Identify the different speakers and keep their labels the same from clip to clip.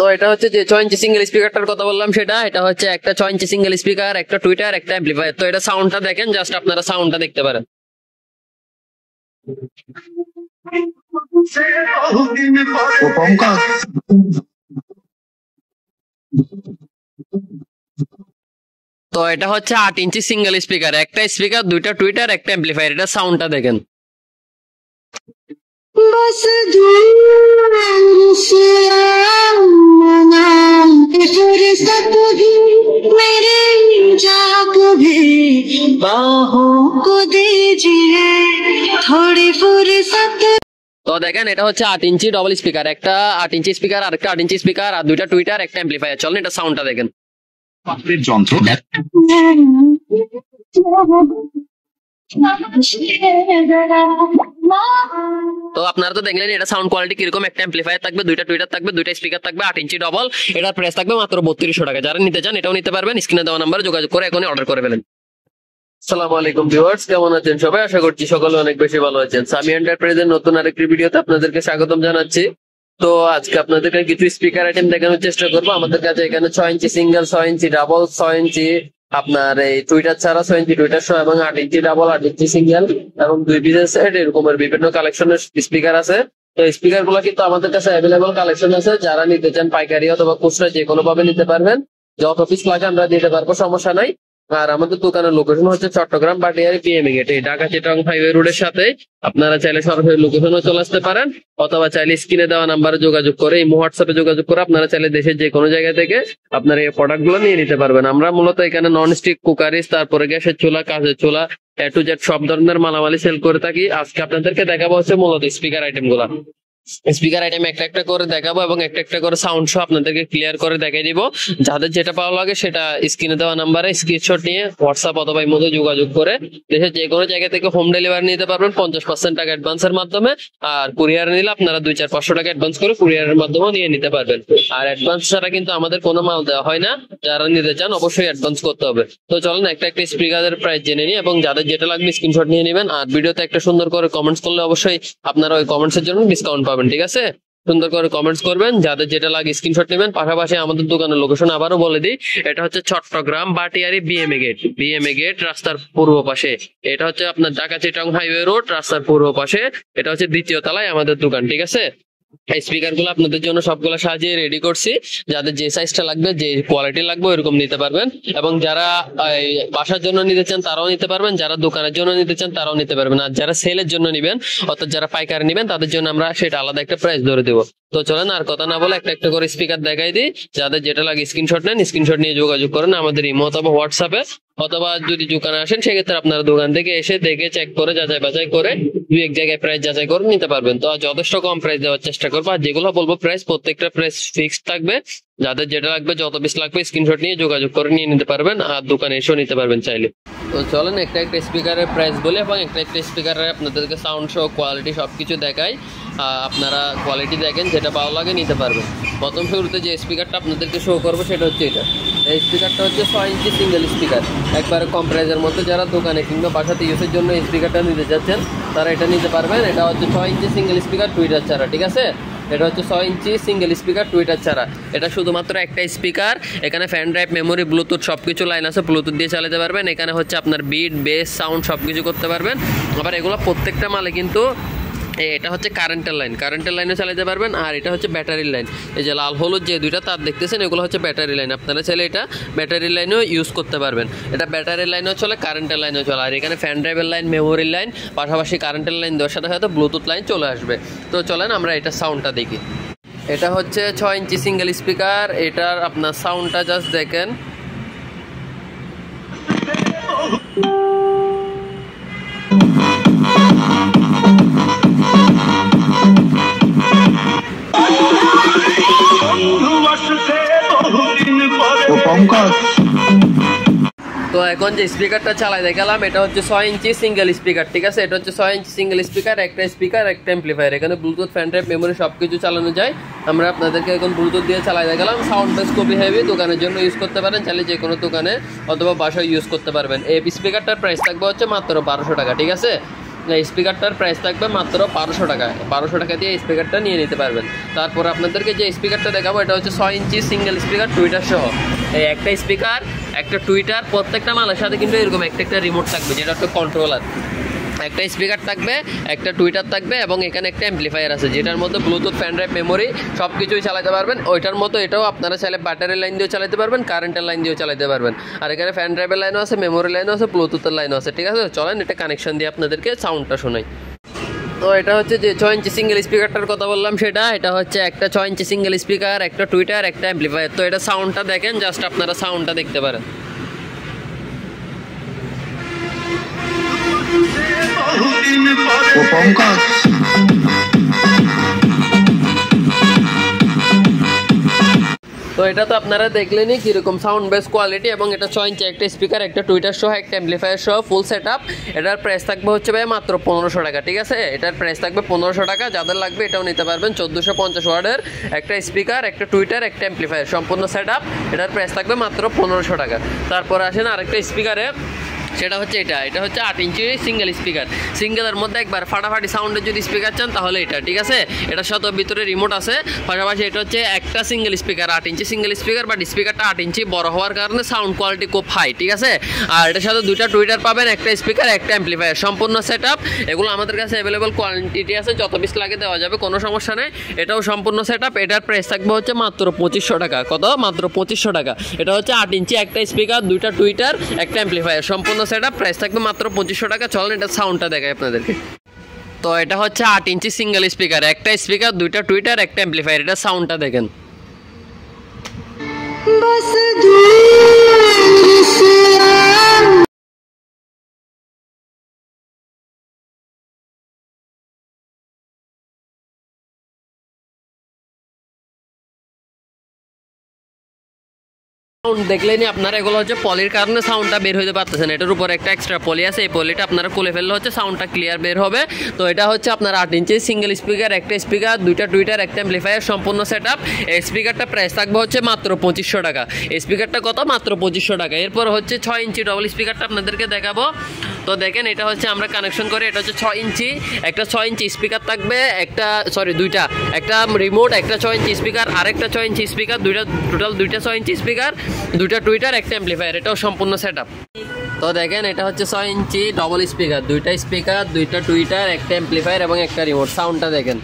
Speaker 1: তো এটা হচ্ছে যে 6 ইঞ্চি সিঙ্গেল স্পিকারটার কথা বললাম সেটা, এটা হচ্ছে একটা 6 ইঞ্চি সিঙ্গেল স্পিকার, একটা টুইটার, একটা অ্যাম্পলিফায়ার। তো এটা সাউন্ডটা দেখেন, জাস্ট আপনারা সাউন্ডটা দেখতে পারেন। তো এটা হচ্ছে 8 ইঞ্চি সিঙ্গেল স্পিকার, একটা স্পিকার, দুইটা টুইটার, একটা অ্যাম্পলিফায়ার। এটা সাউন্ডটা দেখেন।
Speaker 2: बस दूर से फुर्सत भी मेरे जाग भी बाहों को दीजिए थोड़ी फुर्सत।
Speaker 1: তো দেখেন এটা হচ্ছে 8 ইঞ্চি ডবল স্পিকার, একটা 8 ইঞ্চি স্পিকার, আর একটা 8 ইঞ্চি স্পিকার, আর দুইটা টুইটার, একটা অ্যাম্পলিফায়ার। চলেন এটা সাউন্ডটা দেখেন।
Speaker 3: যন্ত্র
Speaker 1: তো আপনারা তো দেখলেন এটা সাউন্ড কোয়ালিটি কিরকম। একটা অ্যাম্পলিফায়ার থাকবে, দুইটা টুইটার থাকবে, দুইটা স্পিকার থাকবে, 8 ইঞ্চি ডবল। এটার প্রাইস থাকবে মাত্র 3200 টাকা। যারা নিতে চান এটাও নিতে পারবেন, স্ক্রিনে দেওয়া নাম্বারে যোগাযোগ করে এখনই অর্ডার করে ফেলেন। আসসালামু আলাইকুম ভিউয়ার্স, কেমন আছেন সবাই? আশা করছি সকলে অনেক বেশি ভালো আছেন। সামি এন্টারপ্রাইজের নতুন আরেকটি ভিডিওতে আপনাদেরকে স্বাগতম জানাচ্ছি। তো আজকে আপনাদেরকে কিছু স্পিকার আইটেম দেখানোর চেষ্টা করবো। আমাদের কাছে এখানে 6 ইঞ্চি সিঙ্গেল, 6 ইঞ্চি ডাবল, 6 ইঞ্চি আপনার এই টুইটার ছাড়া, 6 ইঞ্চি টুইটার সহ, এবং 8 ইঞ্চি ডাবল, 8 ইঞ্চি সিঙ্গেল, এবং 2 পিসের সেট, এরকমের বিভিন্ন কালেকশনের স্পিকার আছে। তো স্পিকার গুলো কিন্তু আমাদের কাছে অ্যাভেলেবল কালেকশন আছে। যারা নিতে চান পাইকারি অথবা খুচরা যে কোনো ভাবে নিতে পারবেন। যত পিস লাগে আমরা দিতে পারবো, সমস্যা নাই। আর আমাদের দোকানের লোকেশন হচ্ছে চট্টগ্রাম বাটিয়ারি পিএমই গেট, এই ঢাকা চিটাগং হাইওয়ে রোডের সাথে। আপনারা চাইলে সরাসরি লোকেশনে চলে আসতে পারেন, অথবা চাইলে স্ক্রিনে দেওয়া নাম্বারে যোগাযোগ করে, এই হোয়াটসঅ্যাপে যোগাযোগ করে আপনারা চাইলে দেশের যে কোনো জায়গা থেকে আপনারা এই প্রোডাক্ট গুলো নিয়ে নিতে পারবেন। আমরা মূলত এখানে নন স্টিক কুকারিস, তারপরে গ্যাসের চুলা, কাঠের চুলা, এ টু জেড সব ধরনের মালামালি সেল করে থাকি। আজকে আপনাদেরকে দেখাবো হচ্ছে মূলত স্পিকার আইটেম গুলা। স্পিকার আইটেম একটা একটা করে দেখাবো এবং একটা একটা করে সাউন্ড সহ আপনাদেরকে ক্লিয়ার করে দেখাই দিব। যাদের যেটা ভালো লাগে সেটা স্ক্রিনে দেওয়া নাম্বারে স্ক্রিনশট নিয়ে হোয়াটসঅ্যাপ অথবা ইমোতে যোগাযোগ করে দেশের যে কোনো জায়গা থেকে হোম ডেলিভারি নিতে পারবেন 50% টাকা অ্যাডভান্সের মাধ্যমে। আর কুরিয়ার নিলে আপনারা 200-500 টাকা অ্যাডভান্স করে কুরিয়ারের মাধ্যমেও নিয়ে নিতে পারবেন। আর অ্যাডভান্স ছাড়া কিন্তু আমাদের কোনো মাল দেওয়া হয় না। যারা নিতে চান অবশ্যই অ্যাডভান্স করতে হবে। তো চলেন একটা একটা স্পিকারের প্রাইস জেনে নিই, এবং যাদের যেটা লাগবে স্ক্রিনশট নিয়ে নেবেন। আর ভিডিওতে একটা সুন্দর করে কমেন্টস করলে অবশ্যই আপনারা ওই কমেন্টস এর জন্য ডিসকাউন্ট পাবেন, ঠিক আছে? সুন্দর করে কমেন্টস করবেন, যাদের যেটা লাগে স্ক্রিনশট নেবেন। পাশাপাশি আমাদের দোকানের লোকেশন আবারও বলে দিই, এটা হচ্ছে চট্টগ্রাম বাটিয়ারি বিএমএ গেট রাস্তার পূর্ব পাশে। এটা হচ্ছে আপনার ঢাকা চিটাগং হাইওয়ে রোড রাস্তার পূর্ব পাশে। এটা হচ্ছে 2য় তলায় আমাদের দোকান, ঠিক আছে? স্পিকার গুলো আপনাদের জন্য সবগুলো সাজিয়ে রেডি করছি। যাদের যে সাইজটা লাগবে, যে কোয়ালিটি লাগবে ওইরকম নিতে পারবেন। এবং যারা বাসার জন্য নিতে চান তারাও নিতে পারবেন, যারা দোকানের জন্য নিতে চান তারাও নিতে পারবেন। আর যারা সেলের জন্য নিবেন, অর্থাৎ যারা পাইকারি নিবেন, তাদের জন্য আমরা সেটা আলাদা একটা প্রাইস ধরে দেবো। তো চলেন আর কথা না বলে একটা একটা করে স্পিকার দেখাই দিই। যাদের যেটা লাগে স্ক্রিনশট নেন, স্ক্রিনশট নিয়ে যোগাযোগ করেন আমাদের ইমো অথবা হোয়াটসঅ্যাপে। অথবা যদি দোকানে আসেন সেক্ষেত্রে আপনারা দোকান থেকে এসে দেখে চেক করে যাচাই বাছাই করে 2-1 জায়গায় প্রাইস যাচাই করে নিতে পারবেন। তো যথেষ্ট কম প্রাইস দেওয়ার চেষ্টা করবো। আর যেগুলো বলবো প্রাইস, প্রত্যেকটা প্রাইস ফিক্সড থাকবে। যাদের যেটা লাগবে, যত পিস লাগবে স্ক্রিনশট নিয়ে যোগাযোগ করে নিয়ে নিতে পারবেন, আর দোকানে এসেও নিতে পারবেন চাইলে। তো চলেন একটা একটা স্পিকারের প্রাইস বলে এবং একটা একটা স্পিকারের আপনাদেরকে সাউন্ড সহ কোয়ালিটি সবকিছু দেখাই। আপনারা কোয়ালিটি দেখেন, যেটা ভালো লাগে নিতে পারবেন। প্রথম শুরুতে যে স্পিকারটা আপনাদেরকে শো করবো সেটা হচ্ছে এটা। এই স্পিকারটা হচ্ছে 6 ইঞ্চি সিঙ্গেল স্পিকার, একবারে কম প্রাইসের মধ্যে। যারা দোকানে কিংবা বাসাতে ইউজের জন্য এই স্পিকারটা নিতে যাচ্ছেন তারা এটা নিতে পারবেন। এটা হচ্ছে 6 ইঞ্চি সিঙ্গেল স্পিকার টুইটার ছাড়া, ঠিক আছে? এটা হচ্ছে 6 ইঞ্চি সিঙ্গেল স্পিকার টুইটার ছাড়া। এটা শুধুমাত্র একটা স্পিকার। এখানে ফ্যান ড্রাইভ, মেমোরি, ব্লুটুথ সবকিছু লাইন আছে, ব্লুটুথ দিয়ে চালাতে পারবেন। এখানে হচ্ছে আপনার বিট, বেস, সাউন্ড সবকিছু করতে পারবেন। আবার এগুলো প্রত্যেকটা মালে কিন্তু এটা হচ্ছে কারেন্টের লাইনে চালাতে পারবেন। আর এটা হচ্ছে ব্যাটারির লাইন। এই যে লাল হলুদ যে দুইটা তার দেখতেছেন, এগুলো হচ্ছে ব্যাটারি লাইন। আপনারা চাইলে এটা ব্যাটারি লাইনেও ইউজ করতে পারবেন। এটা ব্যাটারির লাইনেও চলে, কারেন্টের লাইনেও চলে। আর এখানে ফ্যান ড্রাইভের লাইন, মেমোরির লাইন, পাশাপাশি কারেন্টের লাইন দেওয়ার সাথে সাথে ব্লুটুথ লাইন চলে আসবে। তো চলেন আমরা এটা সাউন্ডটা দেখি। এটা হচ্ছে 6 ইঞ্চি সিঙ্গেল স্পিকার। এটার আপনার সাউন্ডটা জাস্ট দেখেন। তো এখন যে স্পিকারটা চালাই দেখালাম এটা হচ্ছে 6 ইঞ্চি সিঙ্গেল স্পিকার, ঠিক আছে? এটা হচ্ছে 6 ইঞ্চি সিঙ্গেল স্পিকার, একটা স্পিকার, একটা অ্যাম্পলিফায়ার। এখানে ব্লুটুথ, ফ্যান ড্রাইভ, মেমোরি সবকিছু চালানো যায়। আমরা আপনাদেরকে এখন ব্লুটুথ দিয়ে চালাই দেখালাম। সাউন্ড বেস খুবই হেভি, দোকানের জন্য ইউজ করতে পারেন, চাইলে যে কোনো দোকানে অথবা বাসায় ইউজ করতে পারবেন। এই স্পিকারটার প্রাইস থাকবে হচ্ছে মাত্র 1200 টাকা, ঠিক আছে? স্পিকারটার প্রাইস থাকবে মাত্র 1200 টাকা। 1200 টাকা দিয়ে স্পিকারটা নিয়ে নিতে পারবেন। তারপর আপনাদেরকে যে স্পিকারটা দেখাবো এটা হচ্ছে 6 ইঞ্চি সিঙ্গেল স্পিকার টুইটার সহ। এই একটা স্পিকার, একটা টুইটার, প্রত্যেকটা মালের সাথে কিন্তু এরকম একটা রিমোট থাকবে যেটা একটা কন্ট্রোলার। একটা স্পিকার থাকবে, একটা টুইটার থাকবে এবং এখানে একটা অ্যাম্পলিফায়ার আছে যেটার মধ্যে ব্লুটুথ, ফ্যান ড্রাইভ, মেমোরি সব কিছুই চালাতে পারবেন। ওইটার মতো এটাও আপনারা চাইলে ব্যাটারি লাইন দিয়েও চালাতে পারবেন, কারেন্টের লাইন দিয়েও চালাতে পারবেন। আর এখানে ফ্যান ড্রাইভের লাইনও আছে, মেমোরি লাইনও আছে, ব্লুটুথের লাইনও আছে। ঠিক আছে, চলেন এটা কানেকশন দিয়ে আপনাদেরকে সাউন্ডটা শোনাই। তো এটা হচ্ছে যে 6 ইঞ্চি সিঙ্গেল স্পিকারটার কথা বললাম সেটা, এটা হচ্ছে একটা 6 ইঞ্চি সিঙ্গেল স্পিকার, একটা টুইটার, একটা অ্যাম্পলিফায়ার। তো এটা সাউন্ডটা দেখেন, জাস্ট আপনারা সাউন্ডটা দেখতে পারেন। তো এটা তো আপনারা দেখলেনই কিরকম সাউন্ড বেস কোয়ালিটি, এবং এটা 6 ইঞ্চি একটা স্পিকার, একটা টুইটার সহ, একটা অ্যাম্পলিফায়ার সহ ফুল সেট আপ। এটার প্রাইস থাকবে হচ্ছে ভাই মাত্র 1500 টাকা। ঠিক আছে, এটার প্রাইস থাকবে 1500 টাকা। যাদের লাগবে এটাও নিতে পারবেন। 1450 ওয়াটের একটা স্পিকার, একটা টুইটার, একটা অ্যাম্পলিফায়ার, সম্পূর্ণ সেট আপ। এটার প্রাইস থাকবে মাত্র 1500 টাকা। তারপর আসেন আরেকটা স্পিকারে, সেটা হচ্ছে এটা হচ্ছে 8 ইঞ্চি সিঙ্গেল স্পিকার। সিঙ্গেলের মধ্যে একবার ফাটাফাটি সাউন্ডের যদি স্পিকার চান তাহলে এটা। ঠিক আছে, এটার সাথে ভিতরে রিমোট আছে। পাশাপাশি এটা হচ্ছে একটা single speaker, 8 inch single speaker, but স্পিকারটা 8 ইঞ্চি বড় হওয়ার কারণে সাউন্ড কোয়ালিটি খুব হাই। ঠিক আছে, আর এটার সাথে দুইটা টুইটার পাবেন, একটা স্পিকার, একটা অ্যাম্পলিফায়ার, সম্পূর্ণ সেট আপ। এগুলো আমাদের কাছে অ্যাভেলেবল কোয়ান্টিটি আছে, যত পিস লাগে দেওয়া যাবে, কোনো সমস্যা নেই। এটাও সম্পূর্ণ সেট আপ। এটার প্রাইস থাকবে হচ্ছে মাত্র 2500 টাকা। কত? মাত্র 2500 টাকা। এটা হচ্ছে 8 ইঞ্চি একটা স্পিকার, দুইটা টুইটার, একটা অ্যাম্পলিফায়ার, সম্পূর্ণ সেট আপ। প্রাইস থাকবে মাত্র 2500 টাকা। চলেন এটা সাউন্ডটা দেখাই আপনাদেরকে। তো এটা হচ্ছে 8 ইঞ্চি সিঙ্গেল স্পিকার, একটা স্পিকার, দুইটা টুইটার, একটা অ্যাম্পলিফায়ার। এটা সাউন্ডটা দেখেন।
Speaker 2: बस दूर से
Speaker 1: সাউন্ড দেখলেনি আপনারা, এগুলো হচ্ছে পলির কারণে সাউন্ডটা বের হইতে পারতেছেন। এটার উপর একটা এক্সট্রা পলি আছে, এই পলিটা আপনারা খুলে ফেললে হচ্ছে সাউন্ডটা ক্লিয়ার বের হবে। তো এটা হচ্ছে আপনার 8 ইঞ্চি সিঙ্গেল স্পিকার, একটা স্পিকার, দুইটা টুইটার, একটা অ্যাম্পলিফায়ার, সম্পূর্ণ সেট আপ। এই স্পিকারটা প্রাইস থাকবে হচ্ছে মাত্র 2500 টাকা। এই স্পিকারটা কত? মাত্র 2500 টাকা। এরপর হচ্ছে 6 ইঞ্চি ডবল স্পিকারটা আপনাদেরকে দেখাবো। তো দেখেন এটা হচ্ছে আমরা কানেকশন করে, এটা হচ্ছে 6 ইঞ্চি, একটা 6 ইঞ্চি স্পিকার থাকবে, একটা দুইটা, একটা রিমোট, একটা 6 ইঞ্চি স্পিকার, আরেকটা 6 ইঞ্চি স্পিকার, দুইটা, টোটাল দুইটা 6 ইঞ্চি স্পিকার, দুইটা টুইটার, একটা অ্যাম্পলিফায়ার। এটাও সম্পূর্ণ সেট আপ। তো দেখেন এটা হচ্ছে 6 ইঞ্চি ডবল স্পিকার, দুইটা স্পিকার, দুইটা টুইটার, একটা অ্যাম্পলিফায়ার এবং একটা রিমোট। সাউন্ডটা দেখেন।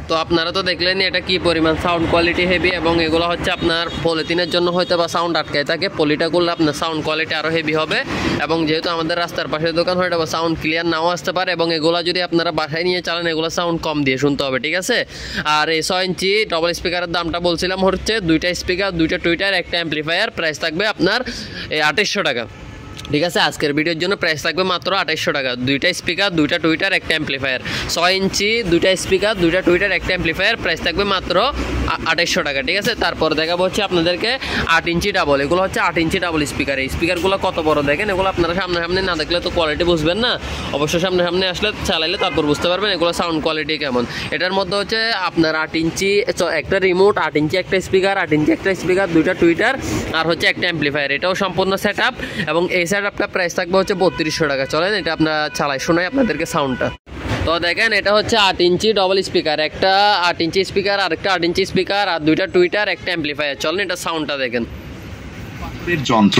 Speaker 1: তো আপনারা তো দেখলেন এটা কি পরিমাণ সাউন্ড কোয়ালিটি হেভি, এবং এগুলো হচ্ছে আপনার পলিথিনের জন্য হয়তো বা সাউন্ড আটকায় থাকে, পলিটা করলে আপনার সাউন্ড কোয়ালিটি আরও হেভি হবে। এবং যেহেতু আমাদের রাস্তার পাশে দোকান হয়তো বা সাউন্ড ক্লিয়ার নাও আসতে পারে, এবং এগুলো যদি আপনারা বাসায় নিয়ে চালান এগুলো সাউন্ড কম দিয়ে শুনতে হবে। ঠিক আছে, আর এই 6 ইঞ্চি ডবল স্পিকারের দামটা বলছিলাম হচ্ছে দুইটা স্পিকার, দুইটা টুইটার, একটা অ্যাম্পলিফায়ার। প্রাইস থাকবে আপনার 2800 টাকা। ঠিক আছে, আজকের ভিডিওর জন্য প্রাইস থাকবে মাত্র 2800 টাকা। দুইটা স্পিকার, দুইটা টুইটার, একটা অ্যাম্পলিফায়ার, 6 ইঞ্চি, দুইটা স্পিকার, দুইটা টুইটার, একটা অ্যাম্পলিফায়ার। প্রাইস থাকবে মাত্র 2800 টাকা। ঠিক আছে, তারপর দেখাবো হচ্ছে আপনাদেরকে 8 ইঞ্চি ডাবল। এগুলো হচ্ছে 8 ইঞ্চি ডাবল স্পিকার। এই স্পিকারগুলো কত বড় দেখেন। এগুলো আপনারা সামনে না দেখলে তো কোয়ালিটি বুঝবেন না, অবশ্যই সামনে আসলে চালাইলে তারপর বুঝতে পারবেন এগুলো সাউন্ড কোয়ালিটি কেমন। এটার মধ্যে হচ্ছে আপনার 8 ইঞ্চি একটা রিমোট, 8 ইঞ্চি একটা স্পিকার, 8 ইঞ্চি একটা স্পিকার, দুইটা টুইটার, আর হচ্ছে একটা অ্যাম্পলিফায়ার। এটাও সম্পূর্ণ সেট আপ, এবং এই সেট আপটা প্রাইস থাকবে হচ্ছে 3200 টাকা। চলেন এটা আপনারা চালাই শোনাই আপনাদেরকে সাউন্ডটা। তো দেখেন এটা হচ্ছে 8 ইঞ্চি ডবল স্পিকার, একটা 8 ইঞ্চি স্পিকার, আরেকটা 8 ইঞ্চি স্পিকার, আর দুইটা টুইটার, একটা অ্যাম্পলিফায়ার। চলেন এটা সাউন্ডটা দেখেন।
Speaker 3: যন্ত্র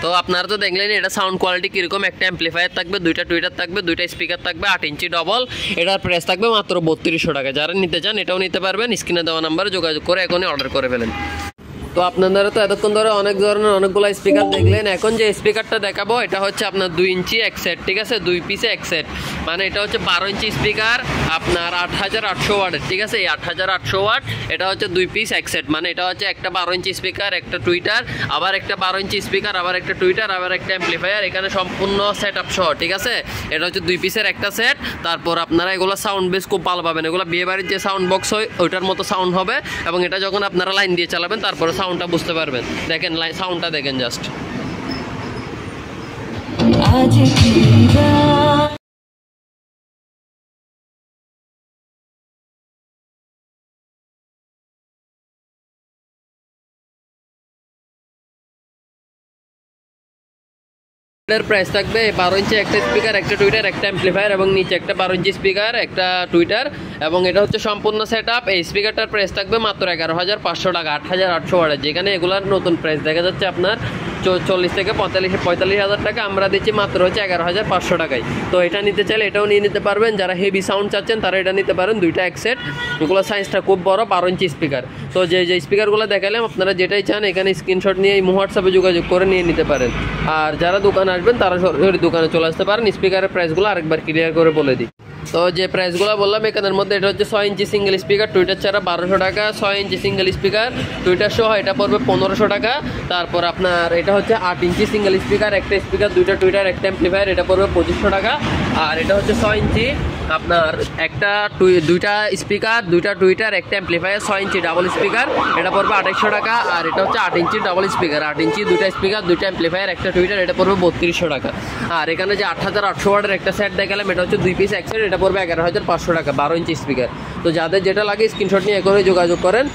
Speaker 1: তো আপনারা তো দেখলেন এটা সাউন্ড কোয়ালিটি কিরকম। একটা অ্যাম্পলিফায়ার থাকবে, দুইটা টুইটার থাকবে, দুইটা স্পিকার থাকবে, 8 ইঞ্চি ডবল। এটার প্রাইস থাকবে মাত্র 3200 টাকা। যারা নিতে চান এটাও নিতে পারবেন। স্ক্রিনে দেওয়া নাম্বারে যোগাযোগ করে এখনই অর্ডার করে ফেলেন। তো আপনারা তো এতক্ষণ ধরে অনেক ধরনের অনেকগুলো স্পিকার দেখলেন। এখন যে স্পিকারটা দেখাবো এটা হচ্ছে আপনার 2 ইঞ্চি এক সেট। ঠিক আছে, 2 পিসে এক সেট, মানে এটা হচ্ছে 12 ইঞ্চি স্পিকার আপনার 8800 ওয়াটের। ঠিক আছে, এই 8800 ওয়াট এটা হচ্ছে 2 পিস এক সেট, মানে এটা হচ্ছে একটা 12 ইঞ্চি স্পিকার, একটা টুইটার, আবার একটা 12 ইঞ্চি স্পিকার, আবার একটা টুইটার, আবার একটা অ্যাম্পলিফায়ার, এখানে সম্পূর্ণ সেট আপ সহ। ঠিক আছে, এটা হচ্ছে 2 পিসের একটা সেট। তারপর আপনারা এগুলো সাউন্ড বেস খুব ভালো পাবেন। এগুলো বিয়ে বাড়ির যে সাউন্ড বক্স হয় ওইটার মতো সাউন্ড হবে, এবং এটা যখন আপনারা লাইন দিয়ে চালাবেন তারপরে সাউন্ডটা বুঝতে পারবেন। দেখেন সাউন্ডটা দেখেন জাস্ট।
Speaker 2: आज की रात
Speaker 1: এটার প্রাইস থাকবে 12 ইঞ্চি একটা স্পিকার, একটা টুইটার, একটা অ্যাম্পলিফায়ার এবং নিচে একটা 12 ইঞ্চি স্পিকার, একটা টুইটার এবং এটা হচ্ছে সম্পূর্ণ সেটআপ। এই স্পিকারটার প্রাইস থাকবে মাত্র 11,500 টাকা, 8,800 ওয়াটের, যেখানে এগুলার নতুন প্রাইস দেখা যাচ্ছে আপনার 40 থেকে 45,000 টাকা, আমরা দিচ্ছি মাত্র হচ্ছে 11,500 টাকায়। তো এটা নিতে চাইলে এটাও নিয়ে নিতে পারবেন। যারা হেভি সাউন্ড চাচ্ছেন তারা এটা নিতে পারেন, দুইটা এক সেট। এগুলো সাইজটা খুব বড়, 12 ইঞ্চি স্পিকার। তো যে স্পিকারগুলো দেখালাম আপনারা যেটাই চান এখানে স্ক্রিনশট নিয়ে এই হোয়াটসঅ্যাপে যোগাযোগ করে নিয়ে নিতে পারেন। আর যারা দোকানে আসবেন তারা সরাসরি দোকানে চলে আসতে পারেন। স্পিকারের প্রাইসগুলো আরেকবার ক্লিয়ার করে বলে দিই। তো যে প্রাইসগুলো বললাম এখানের মধ্যে এটা হচ্ছে 6 ইঞ্চি সিঙ্গেল স্পিকার, টুইটার ছাড়া 1200 টাকা। 6 ইঞ্চি সিঙ্গেল স্পিকার টুইটার সহ এটা পড়বে 1500 টাকা। তারপর আপনার এটা হচ্ছে 8 ইঞ্চি সিঙ্গেল স্পিকার, একটা স্পিকার, দুইটা টুইটার, একটা অ্যাম্পলিফায়ার, এটা পড়বে 2500 টাকা। আর এটা হচ্ছে 6 ইঞ্চি আপনার একটা দুইটা স্পিকার, দুইটা টুইটার, একটা অ্যাম্পলিফায়ার, 6 ইঞ্চি ডাবল স্পিকার, এটা পড়বে 2800 টাকা। আর এটা হচ্ছে 8 ইঞ্চি ডাবল স্পিকার, 8 ইঞ্চি দুইটা স্পিকার, দুইটা অ্যাম্পলিফায়ার, একটা টুইটার, এটা পড়বে 3200 টাকা। আর এখানে যে 8800 ওয়াটের একটা সেট দেখালাম এটা হচ্ছে 2 পিস এক সেট, এটা পড়বে 11,500 টাকা, 12 ইঞ্চি স্পিকার। তো যাদের যেটা লাগে স্ক্রিনশট নিয়ে এখনই যোগাযোগ করেন।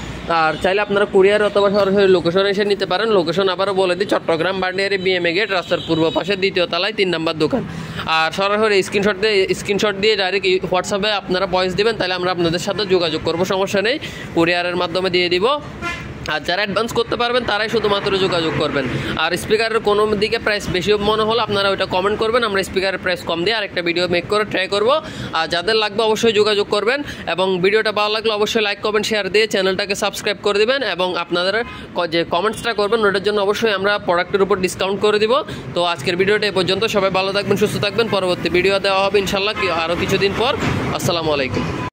Speaker 1: আর চাইলে আপনারা কুরিয়ার অথবা সরাসরি লোকেশনে এসে নিতে পারেন। লোকেশন আবারও বলে দিই, চট্টগ্রাম বান্ডিয়ারি বিএমএ গেট, রাস্তার পূর্ব পাশে 2য় তলায় 3 নম্বর দোকান। আর সরাসরি স্ক্রিনশট দিয়ে ডাইরেক্ট হোয়াটসঅ্যাপে আপনারা ভয়েস দিবেন, তাহলে আমরা আপনাদের সাথে যোগাযোগ করবো, সমস্যা নেই, কুরিয়ারের মাধ্যমে দিয়ে দিব। আর যারা অ্যাডভান্স করতে পারবেন তারাই শুধুমাত্র যোগাযোগ করবেন। আর স্পিকারের কোনো দিকে প্রাইস বেশি মনে হলে আপনারা ওইটা কমেন্ট করবেন, আমরা স্পিকারের প্রাইস কম দিয়ে আরেকটা ভিডিও মেক করে ট্রাই করব। আর যাদের লাগবে অবশ্যই যোগাযোগ করবেন এবং ভিডিওটা ভালো লাগলে অবশ্যই লাইক কমেন্ট শেয়ার দিয়ে চ্যানেলটাকে সাবস্ক্রাইব করে দিবেন এবং আপনাদের যে কমেন্টসটা করবেন ওটার জন্য অবশ্যই আমরা প্রোডাক্টের উপর ডিসকাউন্ট করে দিব। তো আজকের ভিডিওটা এ পর্যন্ত, সবাই ভালো থাকবেন, সুস্থ থাকবেন। পরবর্তী ভিডিও দেওয়া হবে ইনশাল্লাহ আরও কিছুদিন পর। আসসালামু আলাইকুম।